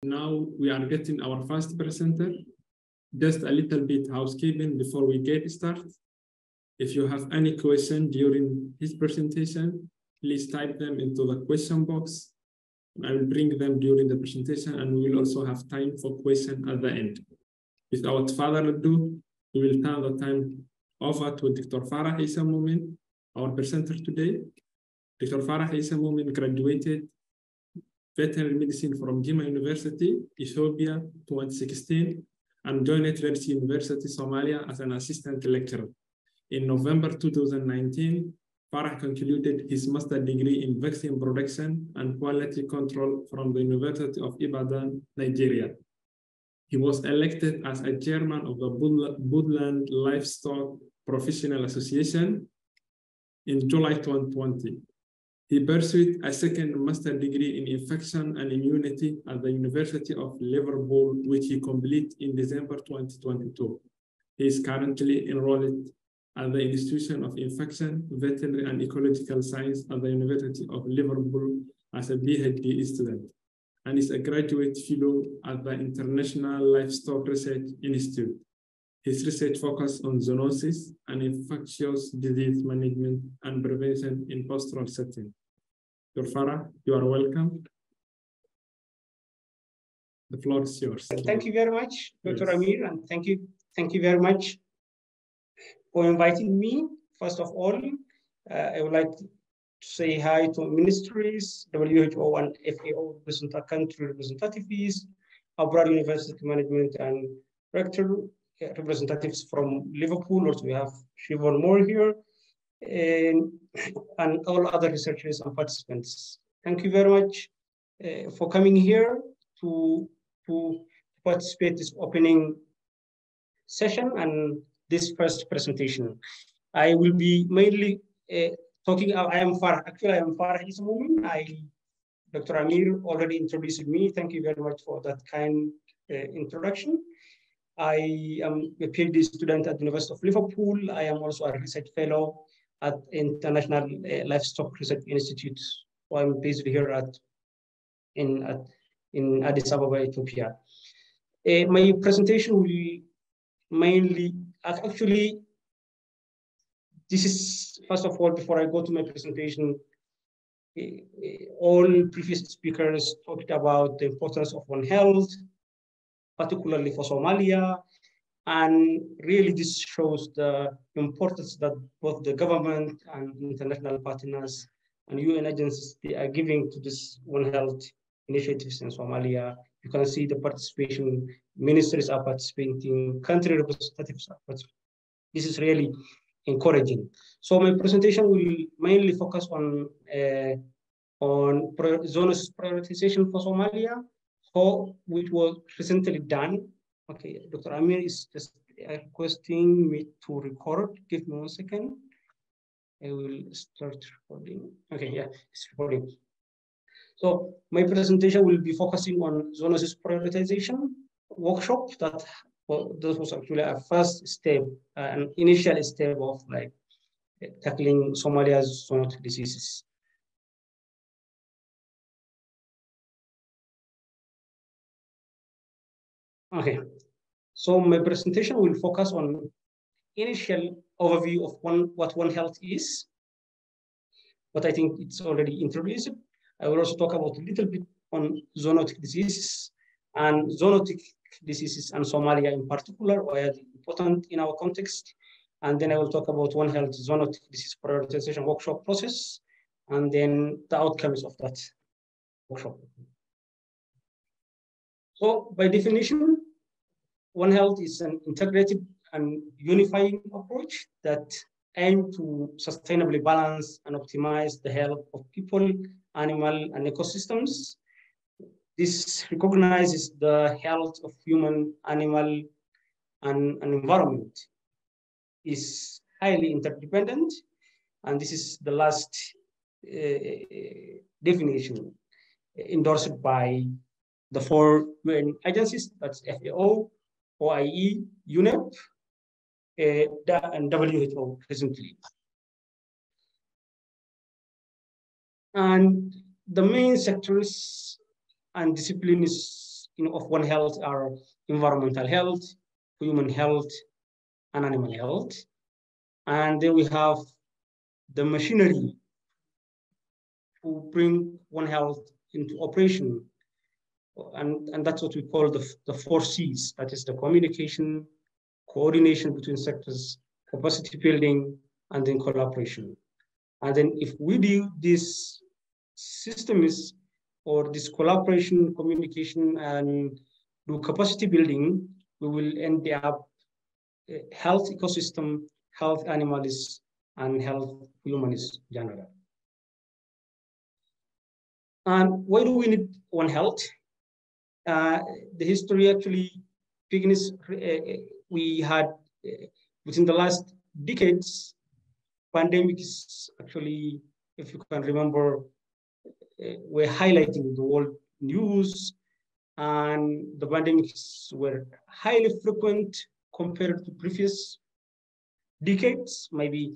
Now we are getting our first presenter. Just a little bit housekeeping before we get started. If you have any question during his presentation, please type them into the question box. I will bring them during the presentation, and we will also have time for questions at the end. Without further ado, we will turn the time over to Dr. Farah Isse, our presenter today. Dr. Farah Isse graduated veterinary medicine from Jimma University, Ethiopia, 2016, and joined Farah University, Somalia as an assistant lecturer. In November 2019, Farah concluded his master's degree in vaccine production and quality control from the University of Ibadan, Nigeria. He was elected as a chairman of the Woodland Livestock Professional Association in July 2020. He pursued a second master's degree in infection and immunity at the University of Liverpool, which he completed in December 2022. He is currently enrolled at the Institution of Infection, Veterinary and Ecological Science at the University of Liverpool as a PhD student, and is a graduate fellow at the International Livestock Research Institute. His research focuses on zoonosis and infectious disease management and prevention in pastoral settings. Dr. Farah, you are welcome. The floor is yours. Thank you very much, Dr. Amir, and thank you very much for inviting me. First of all, I would like to say hi to ministries, WHO and FAO country representatives, abroad university management and rector representatives from Liverpool. Also, we have Siobhan Moore here, and all other researchers and participants. Thank you very much for coming here to participate in this opening session and this first presentation. I will be mainly talking. I am Farah Isse. Dr. Amir already introduced me. Thank you very much for that kind introduction. I am a PhD student at the University of Liverpool. I am also a research fellow at International Livestock Research Institute. So I'm based here in Addis Ababa, Ethiopia. My presentation will mainly, actually, this is, first of all, before I go to my presentation, all previous speakers talked about the importance of One Health, particularly for Somalia. And really this shows the importance that both the government and international partners and UN agencies, they are giving to this One Health initiatives in Somalia. You can see the participation, ministries are participating, country representatives are participating. This is really encouraging. So my presentation will mainly focus on zoonosis prioritization for Somalia, which was recently done. Okay, Dr. Amir is just requesting me to record. Give me 1 second. I will start recording. Okay, yeah, it's recording. So my presentation will be focusing on zoonosis prioritization workshop. That was actually a first step, an initial step of like tackling Somalia's zoonotic diseases. Okay, so my presentation will focus on initial overview of what One Health is, but I think it's already introduced. I will also talk about a little bit on zoonotic diseases and zoonotic diseases and Somalia in particular, why they are important in our context. And then I will talk about One Health zoonotic disease prioritization workshop process, and then the outcomes of that workshop. So by definition, One Health is an integrated and unifying approach that aims to sustainably balance and optimize the health of people, animal, and ecosystems. This recognizes the health of human, animal, and environment is highly interdependent, and this is the last definition endorsed by the 4 UN agencies, that's FAO, OIE, UNEP, and WHO recently. And the main sectors and disciplines of One Health are environmental health, human health, and animal health. And then we have the machinery to bring One Health into operation. And that's what we call the 4 C's. That is the communication, coordination between sectors, capacity building, and then collaboration. And then if we do this systems or this collaboration, communication, and do capacity building, we will end up health ecosystem, health animals, and health humans general. And why do we need One Health? The history actually begins, we had within the last decades, pandemics actually, if you can remember, were highlighting the world news, and the pandemics were highly frequent compared to previous decades. Maybe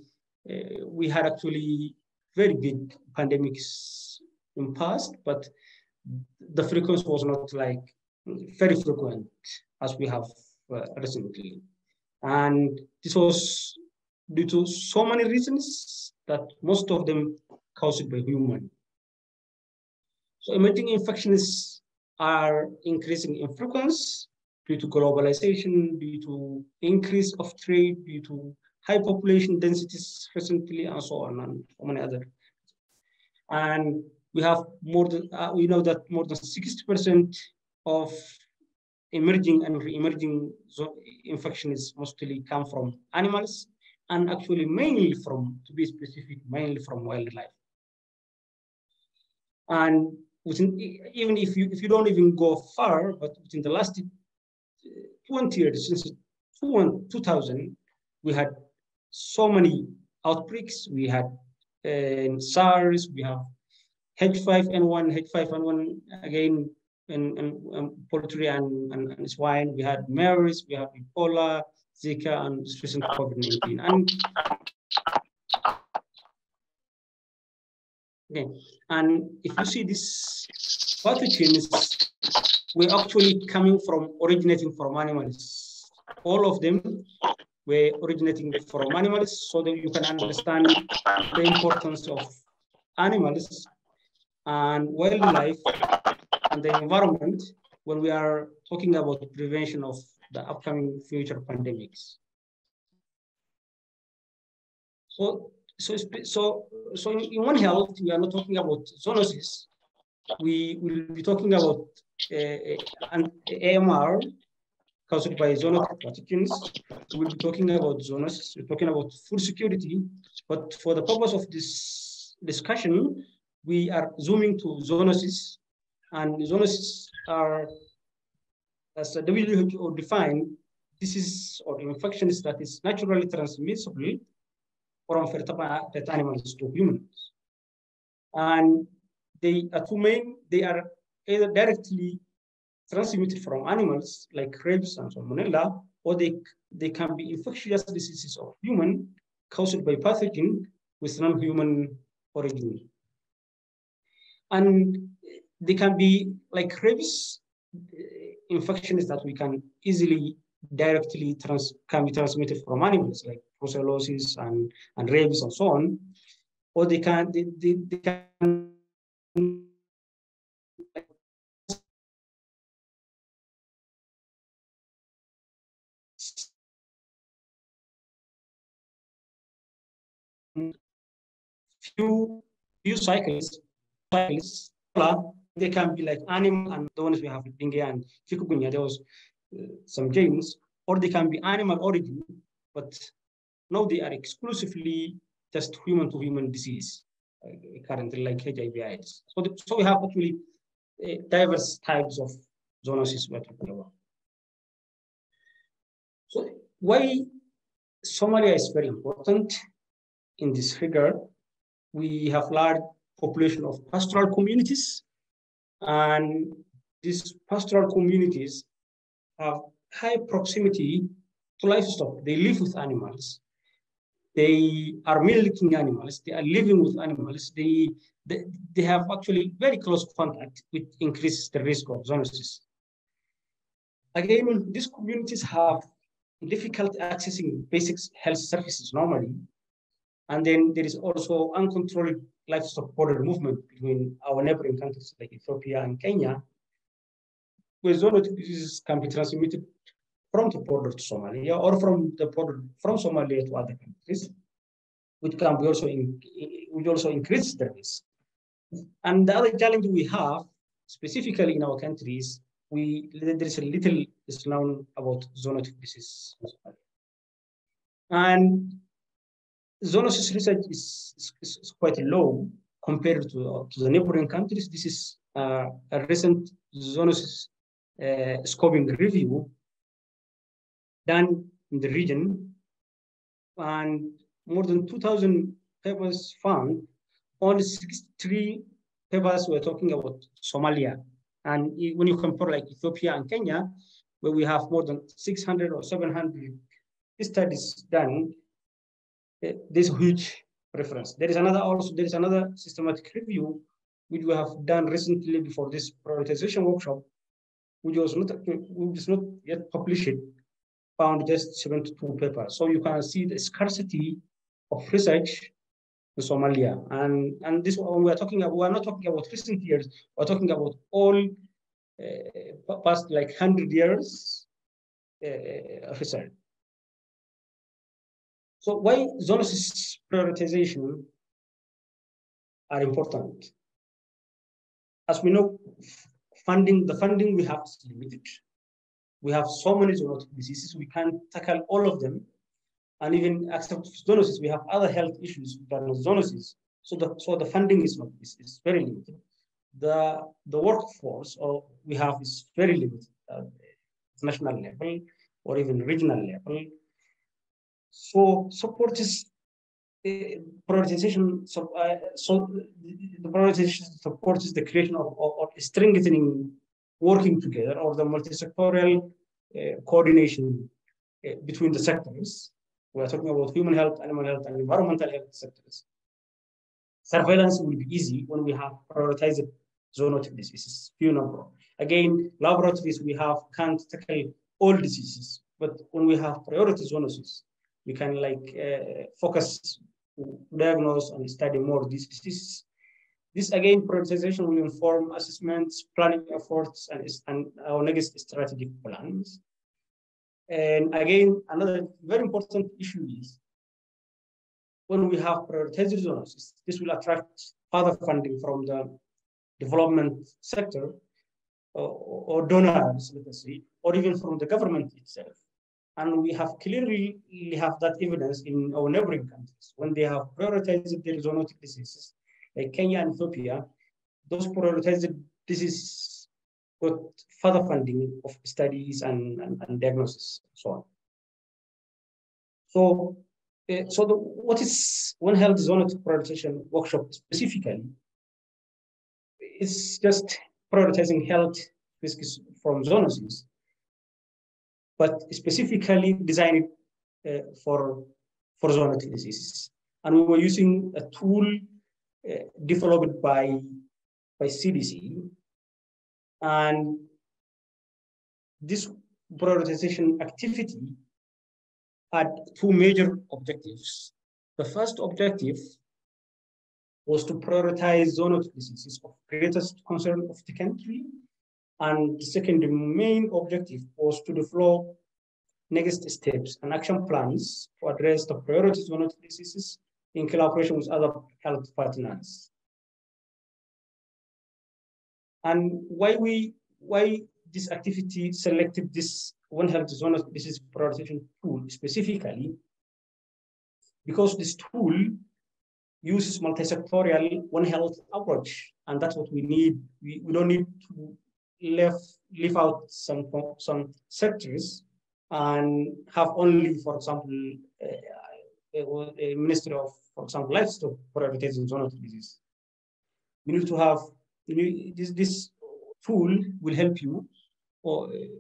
we had actually very big pandemics in past, but the frequency was not like very frequent as we have recently. And this was due to so many reasons that most of them caused by human. So emerging infections are increasing in frequency due to globalization, due to increase of trade, due to high population densities recently, and so on, and so many other. And we have more than, we know that more than 60% of emerging and re-emerging infections mostly come from animals, and actually mainly from, to be specific, mainly from wildlife. And within, even if you don't even go far, but within the last 20 years, since 2000, we had so many outbreaks. We had SARS, we have H5N1, H5N1 again in poultry and swine. We had MERS, we have Ebola, Zika, and recent COVID-19. And if you see this pathogens, we're actually originating from animals. All of them were originating from animals, so that you can understand the importance of animals and wildlife and the environment when we are talking about prevention of the upcoming future pandemics. So in One Health, we are not talking about zoonosis. We will be talking about an AMR caused by zoonotic pathogens. We'll be talking about zoonosis. We're talking about food security. But for the purpose of this discussion, we are zooming to zoonosis. And zoonosis are, as the WHO defined, diseases or infections that is naturally transmissible from pet animals to humans. And they are two main, they are either directly transmitted from animals like rabies and salmonella, or they can be infectious diseases of human caused by pathogen with non-human origin. And they can be like rabies infections that we can easily directly can be transmitted from animals like brucellosis and rabies and so on, or they can few cycles, they can be like animal, and the ones we have dengue and chikungunya, there was some genes, or they can be animal origin, but now they are exclusively just human to human disease, currently like HIV/AIDS. So we have actually diverse types of zoonosis we're talking about. So why Somalia is very important in this regard. We have large population of pastoral communities, and these pastoral communities have high proximity to livestock. They live with animals. They are milking animals. They are living with animals. They have actually very close contact, which increases the risk of zoonosis. Again, these communities have difficult accessing basic health services normally. And then there is also uncontrolled livestock border movement between our neighboring countries like Ethiopia and Kenya, where zoonotic diseases can be transmitted from the border to Somalia or from the border from Somalia to other countries, which can be also increase the risk. And the other challenge we have, specifically in our countries, there is a little is known about zoonotic disease in Somalia. And zoonosis research is quite low compared to the neighboring countries. This is a recent zoonosis scoping review done in the region, and more than 2,000 papers found. Only 63 papers were talking about Somalia. And when you compare like Ethiopia and Kenya, where we have more than 600 or 700 studies done, there's a huge reference. There is another systematic review which we have done recently before this prioritization workshop, which was not yet published, found just 72 papers. So you can see the scarcity of research in Somalia. And this one we're not talking about recent years, we're talking about all past like 100 years of research. So why zoonosis prioritization are important? As we know, the funding we have is limited. We have so many zoonotic diseases, we can't tackle all of them. And even except zoonosis, we have other health issues than zoonosis. So the funding is very limited. The workforce we have is very limited at national level or even regional level. So support is prioritization. So the prioritization supports the creation of strengthening, working together, or the multi-sectorial coordination between the sectors. We are talking about human health, animal health, and environmental health sectors. Surveillance will be easy when we have prioritized zoonotic diseases, few number. Again, laboratories we have can't tackle all diseases, but when we have priority zoonosis, we can focus, diagnose, and study more these diseases. This again, prioritization will inform assessments, planning efforts, and our next strategic plans. And again, another very important issue is when we have prioritized zoonosis, this will attract further funding from the development sector or donors, let us say, or even from the government itself. And we have clearly have that evidence in our neighboring countries. When they have prioritized their zoonotic diseases, like Kenya and Ethiopia, those prioritized diseases got further funding of studies and diagnosis, and so on. So, what is One Health Zoonotic Prioritization Workshop specifically? It's just prioritizing health risks from zoonosis, but specifically designed for zoonotic diseases. And we were using a tool developed by CDC. And this prioritization activity had two major objectives. The first objective was to prioritize zoonotic diseases of greatest concern of the country. And the second main objective was to develop next steps and action plans to address the priority zoonotic diseases in collaboration with other health partners. And why this activity selected this One Health Zoonotic Disease Prioritization tool specifically? Because this tool uses multi-sectorial One Health approach, and that's what we need. We don't need to leave out some sectors and have only, for example, a Ministry of, for example, livestock prioritizing zoonotic disease. You need to have this tool will help you to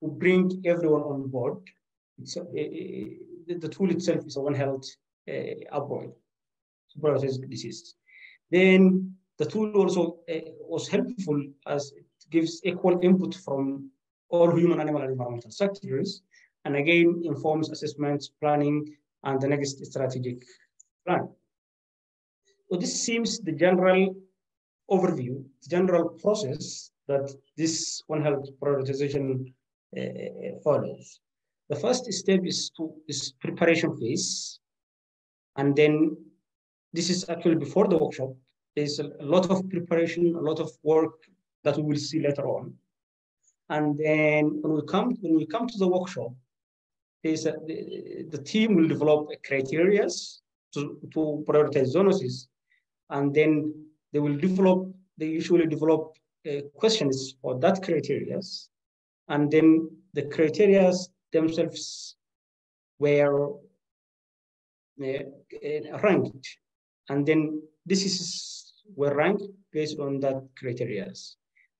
bring everyone on board. The tool itself is a One Health approach to prioritize disease. Then the tool also was helpful as it gives equal input from all human, animal, and environmental sectors, and again, informs assessments, planning, and the next strategic plan. So this seems the general overview, the general process that this One Health prioritization follows. The first step is preparation phase, and then this is actually before the workshop. There's a lot of preparation, a lot of work that we will see later on. And then when we come to the workshop, the team will develop criteria to prioritize zoonosis, and then they usually develop questions for that criteria, and then the criteria themselves were ranked, and then diseases were ranked based on that criteria.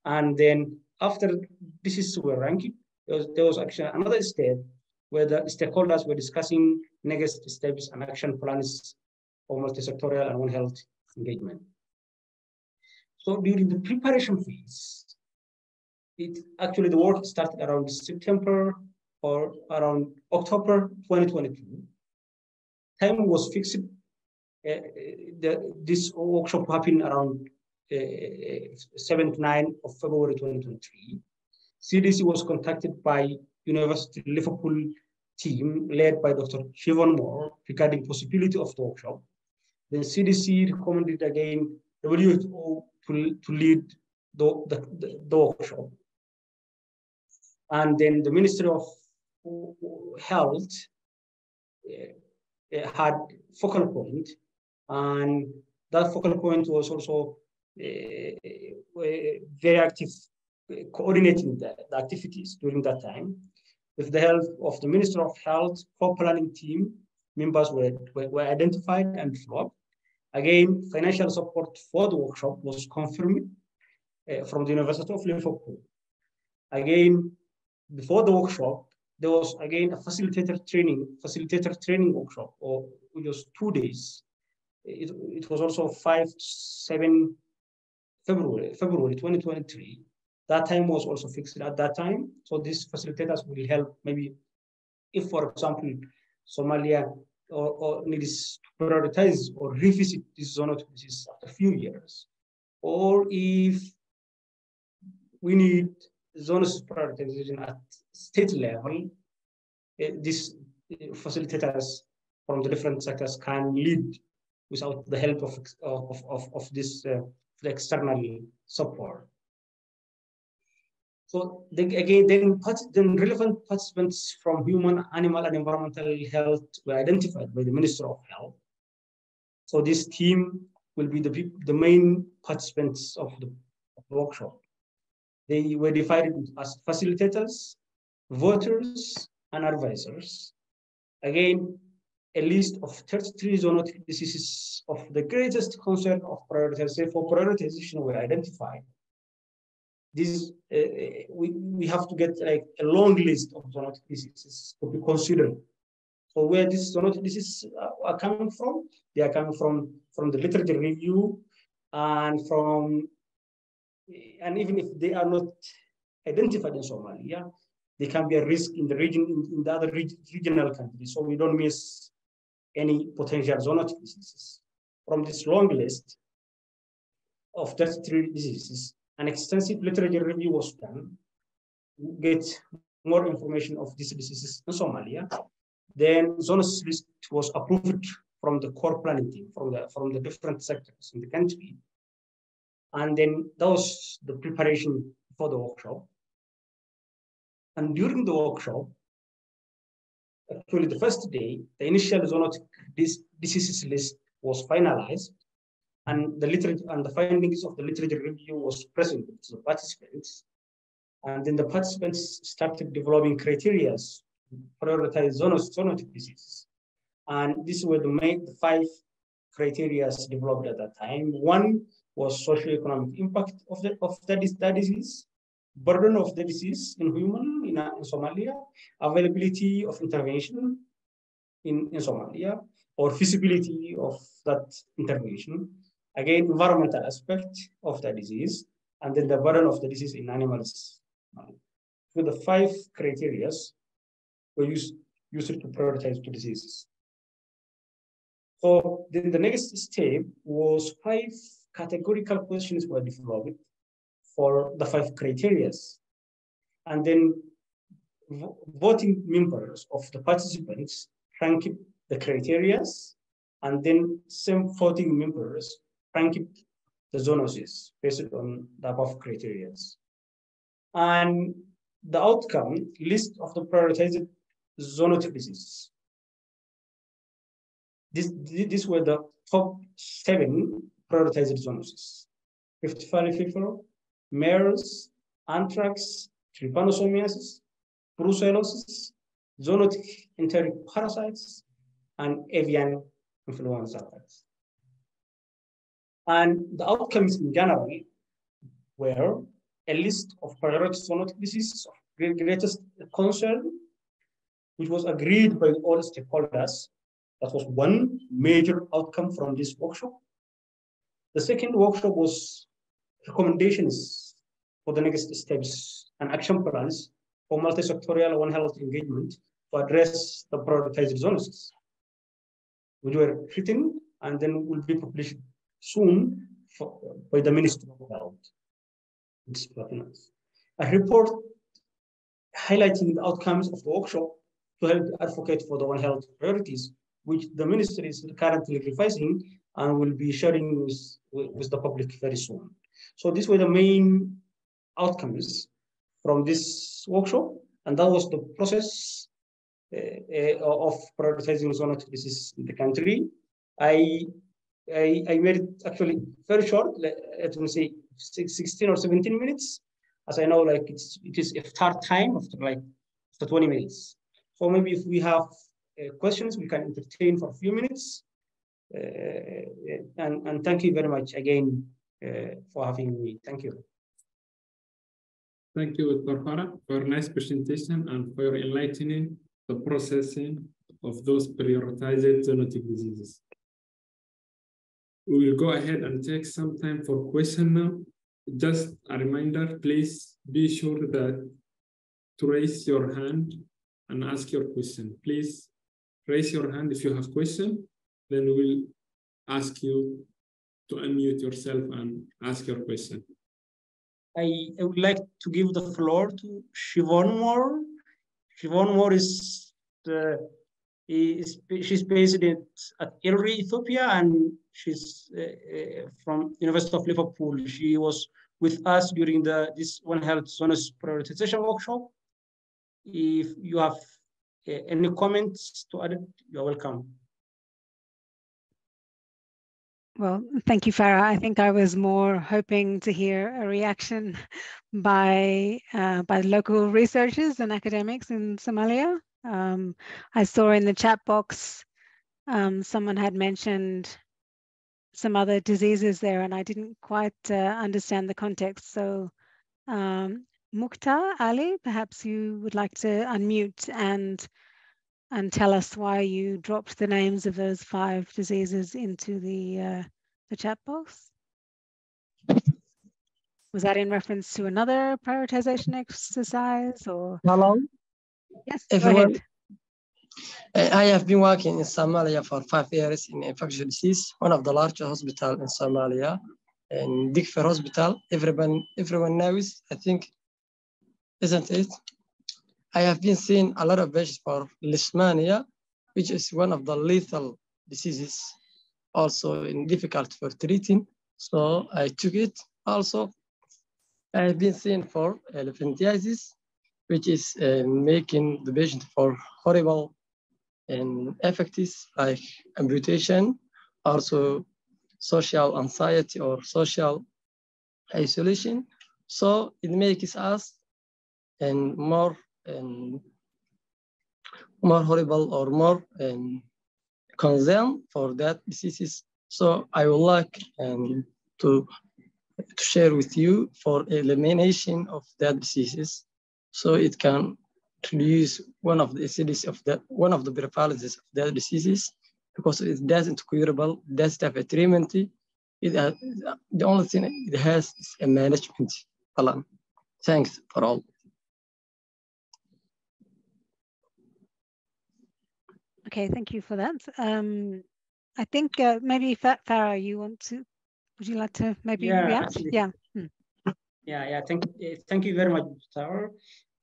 And then after diseases were ranked, there was actually another step where the stakeholders were discussing next steps and action plans for multi-sectorial and One Health engagement. So during the preparation phase, the work started around September or around October 2022. Time was fixed. This workshop happened around 7th to 9th of February 2023. CDC was contacted by University of Liverpool team led by Dr. Siobhan Moore regarding possibility of the workshop. Then CDC recommended again WHO to lead the workshop. And then the Ministry of Health had focal point, and that focal point was also very active, coordinating the activities during that time. With the help of the Minister of Health, co-planning team members were identified and developed. Again, financial support for the workshop was confirmed from the University of Liverpool. Again, before the workshop, there was again a facilitator training workshop, or it was 2 days. It was also 5 to 7 February 2023. That time was also fixed at that time. So these facilitators will help maybe if, for example, Somalia or needs to prioritize or revisit this zoonotic disease after a few years, or if we need zoonosis prioritization at state level, these facilitators from the different sectors can lead without the help of this the external support. So then relevant participants from human, animal, and environmental health were identified by the Minister of Health. So this team will be the main participants of the workshop. They were divided as facilitators, voters, and advisors. Again, a list of 33 zoonotic diseases of the greatest concern of prioritization were identified. This we have to get like a long list of zoonotic diseases to be considered. So where these zoonotic diseases are coming from, they are coming from the literature review, and even if they are not identified in Somalia, they can be a risk in the region, in the other regional countries. So we don't miss any potential zoonotic diseases. From this long list of 33 diseases, an extensive literature review was done to get more information of these diseases in Somalia. Then zoonosis list was approved from the core planning team, from the different sectors in the country. And then that was the preparation for the workshop. And during the workshop, actually the first day, the initial zoonotic diseases list was finalized, and the findings of the literature review was presented to the participants. And then the participants started developing criteria to prioritize zoonotic diseases. And these were the 5 criteria developed at that time. One was socioeconomic impact of that disease, burden of the disease in human in Somalia, availability of intervention in Somalia, or feasibility of that intervention. Again, environmental aspect of the disease, and then the burden of the disease in animals. with the 5 criteria were used to prioritize 2 diseases. So then the next step was 5 categorical questions were developed for the 5 criteria. And then voting members of the participants ranked the criteria, and then some voting members ranked the zoonoses based on the above criteria. And the outcome list of the prioritized zoonotic diseases. These were the top 7 prioritized zoonoses: Rift Valley fever, MERS, anthrax, trypanosomiasis, brucellosis, zoonotic enteric parasites, and avian influenza. And the outcomes in general were a list of priority zoonotic diseases of greatest concern, which was agreed by all stakeholders. That was one major outcome from this workshop. The second workshop was recommendations for the next steps and action plans for multi-sectorial One Health engagement to address the prioritized zoonoses, which were written and then will be published soon by the Ministry of Health. A report highlighting the outcomes of the workshop to help advocate for the One Health priorities, which the ministry is currently revising and will be sharing with the public very soon. So these were the main outcomes from this workshop, and that was the process of prioritizing zoonotic disease in the country. I made it actually very short, let me say 16 or 17 minutes, as I know like it is iftar time after 20 minutes. So maybe if we have questions, we can entertain for a few minutes. And thank you very much again for having me. Thank you. Thank you, Dr. Farah, for a nice presentation and for enlightening the processing of those prioritized zoonotic diseases. We will go ahead and take some time for question now. Just a reminder, please be sure that to raise your hand and ask your question. Please raise your hand if you have question, then we will ask you to unmute yourself and ask your question. I would like to give the floor to Siobhan Moore. Siobhan Moore is she's based at Ilri, Ethiopia, and she's from University of Liverpool. She was with us during this One Health Zones prioritization workshop. If you have any comments to add, you're welcome. Well, thank you, Farah. I think I was more hoping to hear a reaction by local researchers and academics in Somalia. I saw in the chat box someone had mentioned some other diseases there, and I didn't quite understand the context. So, Mukhtar Ali, perhaps you would like to unmute and tell us why you dropped the names of those 5 diseases into the chat box. Was that in reference to another prioritization exercise or? Hello. Yes, Everyone. go ahead. I have been working in Somalia for 5 years in infectious disease, one of the largest hospitals in Somalia, in Dikfar Hospital. Everyone knows, I think, isn't it? I have been seeing a lot of patients for leishmania, which is one of the lethal diseases, also difficult for treating. So I took it. Also, I have been seeing for elephantiasis, which is making the patient for horrible effects like amputation, also social anxiety or social isolation. So it makes us more horrible or more concern for that diseases. So I would like to share with you for elimination of that diseases, so it can reduce one of the acidities of that, one of the prevalence of that diseases, because it doesn't curable, doesn't have a treatment. The only thing it has is a management plan. Thanks for all. Okay, thank you for that. I think maybe Farah, would you like to maybe react? Actually, Yeah. Yeah. Thank you very much, Farah.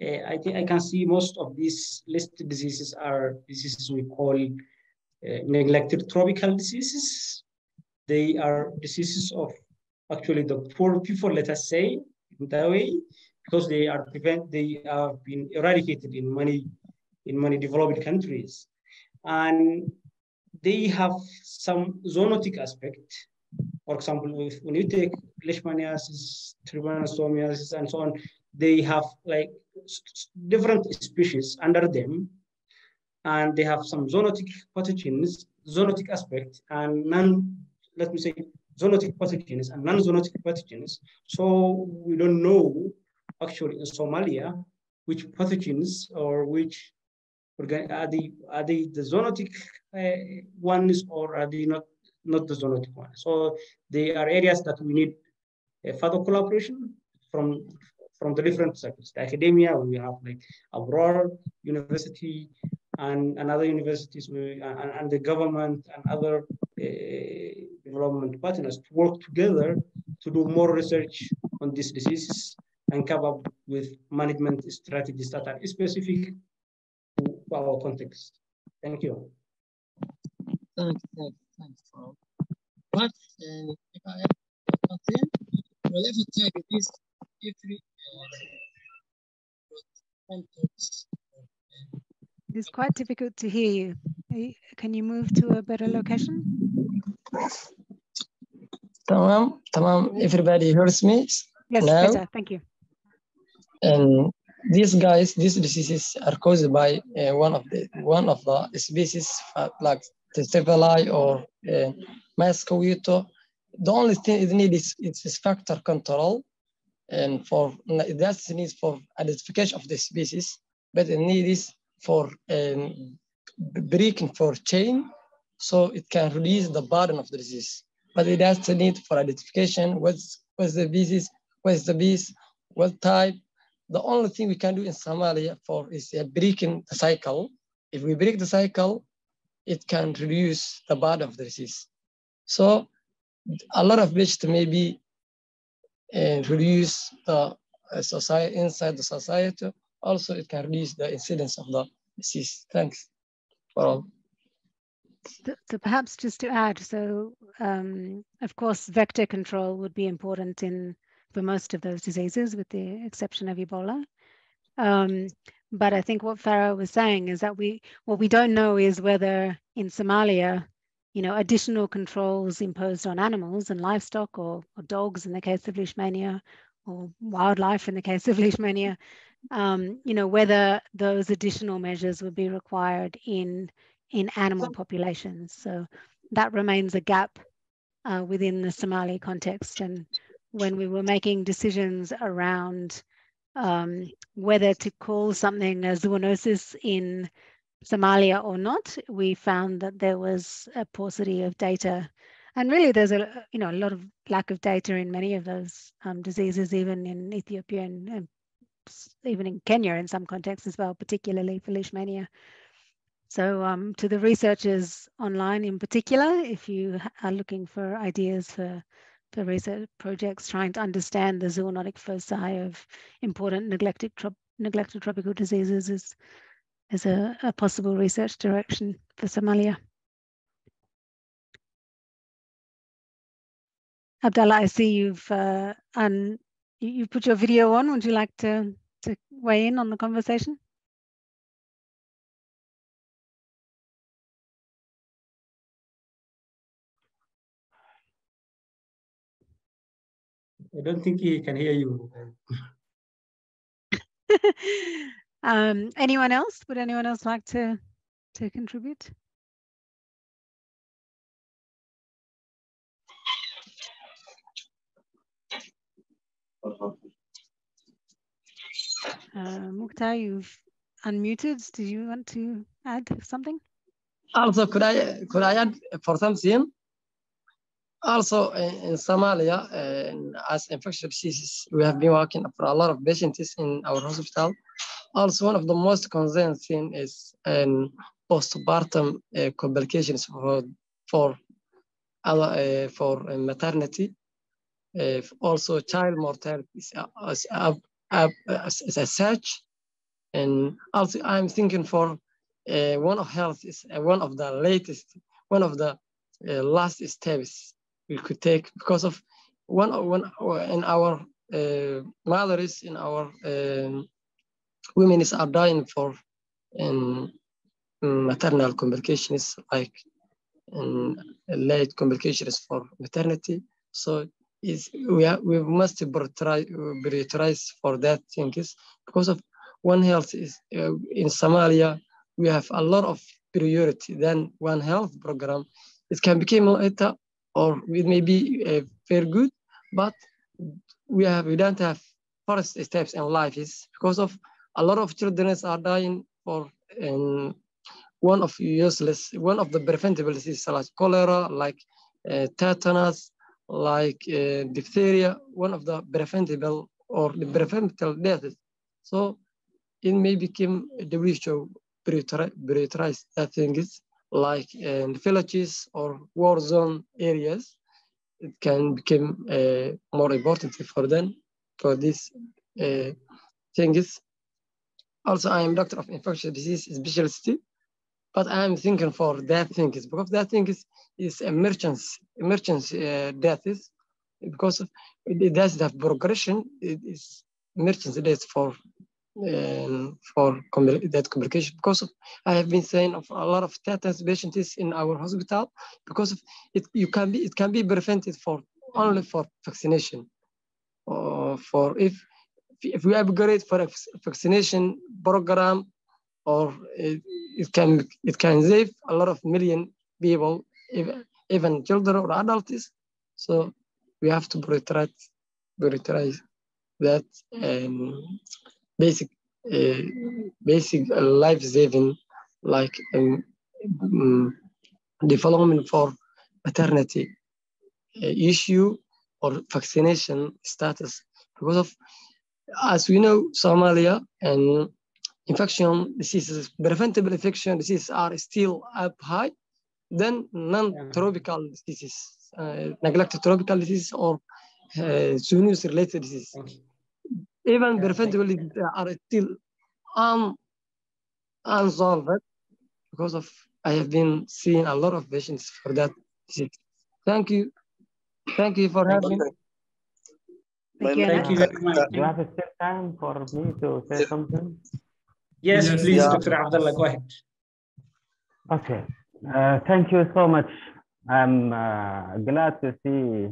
I think I can see most of these listed diseases are diseases we call neglected tropical diseases. They are diseases of actually the poor people, let us say, in that way, because they have been eradicated in many developed countries. And they have some zoonotic aspect. For example, when you take leishmaniasis, trypanosomiasis, and so on, they have like different species under them, and they have some zoonotic pathogens, zoonotic aspect, and let me say, zoonotic pathogens and non-zoonotic pathogens. So we don't know actually in Somalia which pathogens or which are they the zoonotic ones, or are they not the zoonotic ones? So they are areas that we need further collaboration from the different sectors. The academia, we have like Aurora University and other universities, and the government and other development partners to work together to do more research on these diseases and come up with management strategies that are specific to our context. Thank you. Thanks. But if I have content, we'll have to target this every context. It's quite difficult to hear you. Can you move to a better location? Tamam. Everybody hears me Yes, now. better. Thank you. And these diseases are caused by one of the species like Testacea or mosquito. The only thing it needs is factor control, and that's the need for identification of the species, but the need is for breaking for chain, so it can release the burden of the disease. But it has the need for identification. What's the disease? What's the beast? What type? The only thing we can do in Somalia is breaking the cycle. If we break the cycle, it can reduce the burden of the disease. So a lot of which maybe reduce the society inside the society. Also, it can reduce the incidence of the disease. Thanks for all. So perhaps just to add, of course, vector control would be important for most of those diseases, with the exception of Ebola. But I think what Farah was saying is that what we don't know is whether in Somalia, additional controls imposed on animals and livestock, or dogs in the case of leishmania, or wildlife in the case of leishmania, whether those additional measures would be required in animal populations. So that remains a gap within the Somali context. And when we were making decisions around whether to call something a zoonosis in Somalia or not, we found that there was a paucity of data. And really there's a lot of lack of data in many of those diseases, even in Ethiopia and even in Kenya in some contexts as well, particularly for leishmania. So to the researchers online in particular, if you are looking for ideas for research projects trying to understand the zoonotic foci of important neglected tropical diseases, is a possible research direction for Somalia. Abdallah, I see you've put your video on. Would you like to weigh in on the conversation? I don't think he can hear you. Anyone else? Would anyone else like to contribute? Mukhtar, you've unmuted. Did you want to add something? Also, could I add for something? Also, in Somalia, as infectious diseases, we have been working for a lot of patients in our hospital. Also, one of the most concerned things is postpartum complications for maternity. Also, child mortality is as such. And also, I'm thinking for one of health is one of the latest, one of the last steps we could take, because of one in our mothers, in our women are dying for maternal complications, like late complications for maternity. So we must prioritize for that things, because of One Health is in Somalia. We have a lot of priority than One Health program. It can become later, or it may be very good, but we don't have first steps in life, is because of a lot of children are dying for one of the preventable diseases like cholera, like tetanus, like diphtheria, one of the preventable or the preventable deaths. So it may become WHO prioritize that things, like in villages or war zone areas. It can become more important for them for these things. Also, I am doctor of infectious disease specialist, but I'm thinking for that things, because that thing is emergency deaths, because it doesn't have progression. It is emergency death for that complication, because of, I have been saying of a lot of tetanus patients in our hospital, because of it can be prevented for only for vaccination, or for if we upgrade for a vaccination program, or it can save a lot of million people, even children or adults. So we have to prioritize that basic life saving, like development for maternity issue or vaccination status, because of, as we know, Somalia and infection diseases, preventable infection diseases are still up high. Then non-tropical diseases, neglected tropical diseases, or zoonotic-related diseases. Even preventable diseases are still unsolved, because of I have been seeing a lot of patients for that disease. Thank you. Thank you for having me. Thank you. Thank you very much. Do you have still time for me to say something? Yes, Yes, please, yeah. Dr. Abdullah, go ahead. Okay. Thank you so much. I'm glad to see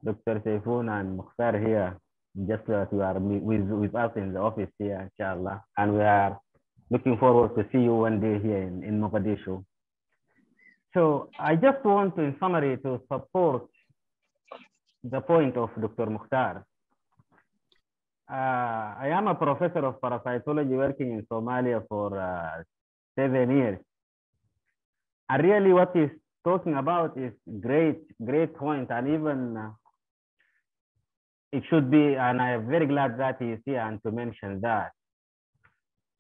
Dr. Seyfoun and Mukhtar here. Just that you are with us in the office here, inshallah. And we are looking forward to see you one day here in Mogadishu. So I just want to, in summary, to support the point of Dr. Mukhtar. I am a professor of parasitology working in Somalia for 7 years. And really what he's talking about is great point. And even it should be, and I am very glad that he is here and to mention that.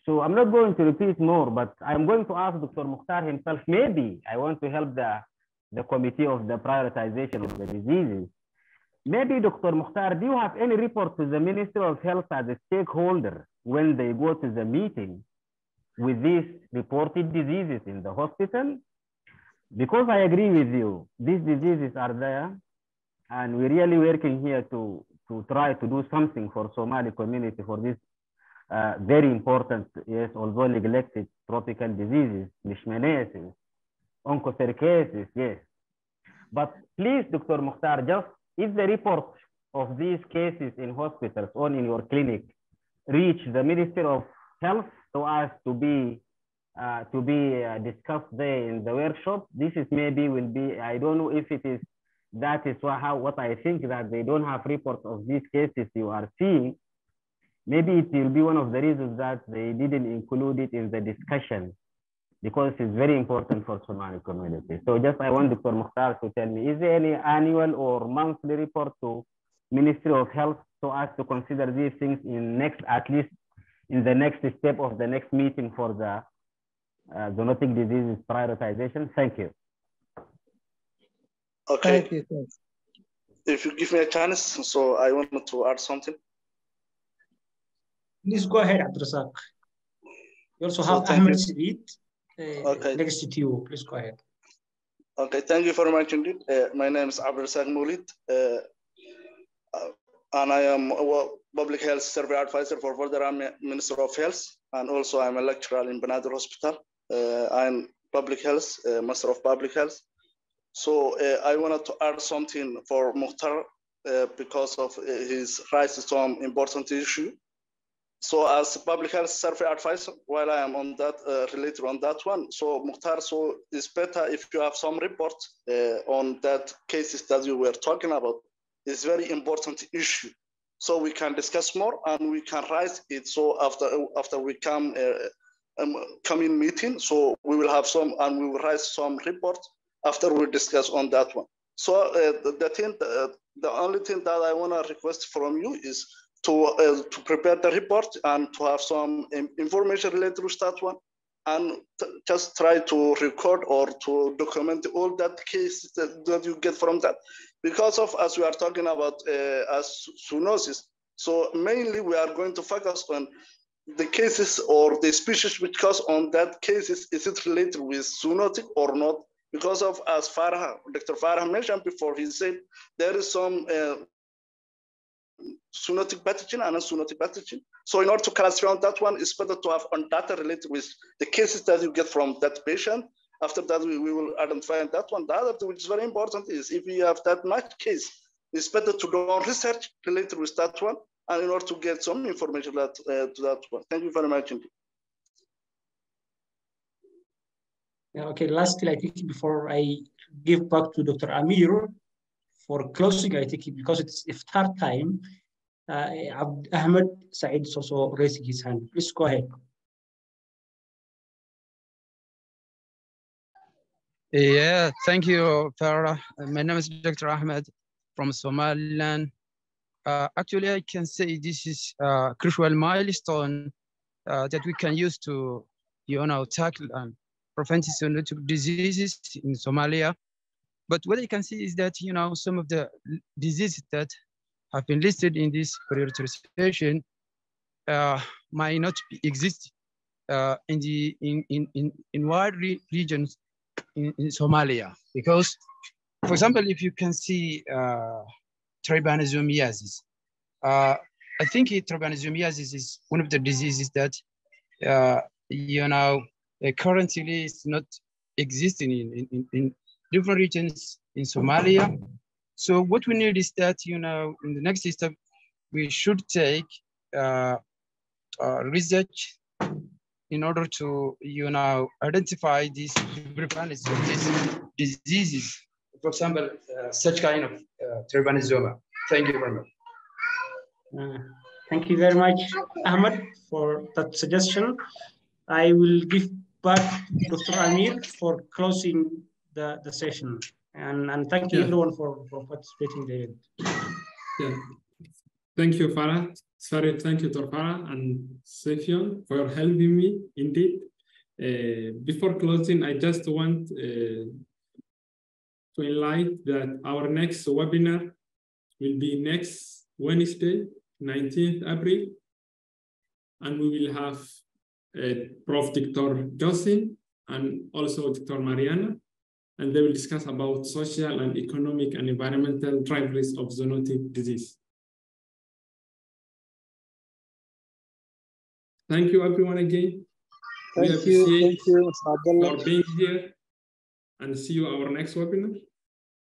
So I'm not going to repeat more, but I'm going to ask Dr. Mukhtar himself. Maybe I want to help the committee of the prioritization of the diseases. Maybe Dr. Mukhtar, do you have any report to the Ministry of Health as a stakeholder when they go to the meeting with these reported diseases in the hospital? Because I agree with you, these diseases are there, and we're really working here to try to do something for Somali community for this very important, yes, although neglected tropical diseases, leishmaniasis, onchocerciasis, yes. But please, Dr. Mukhtar, just if the report of these cases in hospitals or in your clinic reach the Ministry of Health so as to be discussed there in the workshop, this is maybe will be, I don't know if it is, that is what I think, that they don't have reports of these cases you are seeing. Maybe it will be one of the reasons that they didn't include it in the discussion, because it's very important for Somali community. So just I want Dr. Mukhtar to tell me, is there any annual or monthly report to Ministry of Health so as to consider these things in at least in the next step of the next meeting for the zoonotic diseases prioritization. Thank you. Okay. Thank you. Thanks. If you give me a chance, so I wanted to add something. Please go ahead, Abdurrazak. You also have thank Ahmed you. Sidit Okay. next to you. Please go ahead. Okay, thank you very much indeed. My name is Abdurrazak Moulid, and I am a public health survey advisor for Valderrama Minister of Health, and also I'm a lecturer in Benadir Hospital. I'm public health, Master of Public Health. So I wanted to add something for Mukhtar because of his raises some important issue. So as public health survey advisor, while I am on that, related on that one, so Mukhtar, so it's better if you have some report on that cases that you were talking about. It's very important issue. So we can discuss more and we can raise it. So after we come in meeting, so we will have some and we will raise some reports after we discuss on that one. So the only thing that I want to request from you is to prepare the report and to have some information related to that one, and just try to record or to document all that cases that you get from that. Because of, as we are talking about as zoonosis, so mainly we are going to focus on the cases or the species which cause on that cases, is it related with zoonotic or not? Because of, as Dr. Farah mentioned before, he said there is some zoonotic pathogen and non-zoonotic pathogen. So in order to classify on that one, it's better to have on data related with the cases that you get from that patient. After that, we will identify that one. The other thing which is very important is if you have that much case, it's better to do research related with that one, and in order to get some information to that one. Thank you very much indeed. Yeah, okay, lastly, I think before I give back to Dr. Amir for closing, I think because it's iftar time, Ahmed Said is also raising his hand. Please go ahead. Yeah, thank you, Farah. My name is Dr. Ahmed from Somaliland. Actually, I can say this is a crucial milestone that we can use to, tackle and prevent zoonotic diseases in Somalia. But what I can see is that, some of the diseases that have been listed in this prioritization might not exist in wide regions in Somalia. Because, for example, if you can see trypanosomiasis, I think trypanosomiasis is one of the diseases that, currently is not existing in different regions in Somalia. So what we need is that, in the next step, we should take research in order to, identify these prevalence of these diseases. For example, such kind of trypanosoma. Thank you very much. Thank you very much, Ahmed, for that suggestion. I will give back Dr. Amir for closing the session. And thank you everyone for participating there. Yeah. Thank you, Farah. Sorry, thank you, Dr. Farah and Sefion for helping me indeed. Before closing, I just want to enlighten that our next webinar will be next Wednesday, 19th April, and we will have Prof. Dr. Jocelyn and also Dr. Mariana, and they will discuss about social and economic and environmental drivers of zoonotic disease. Thank you everyone again. We appreciate Thank you, for being here, and see you our next webinar.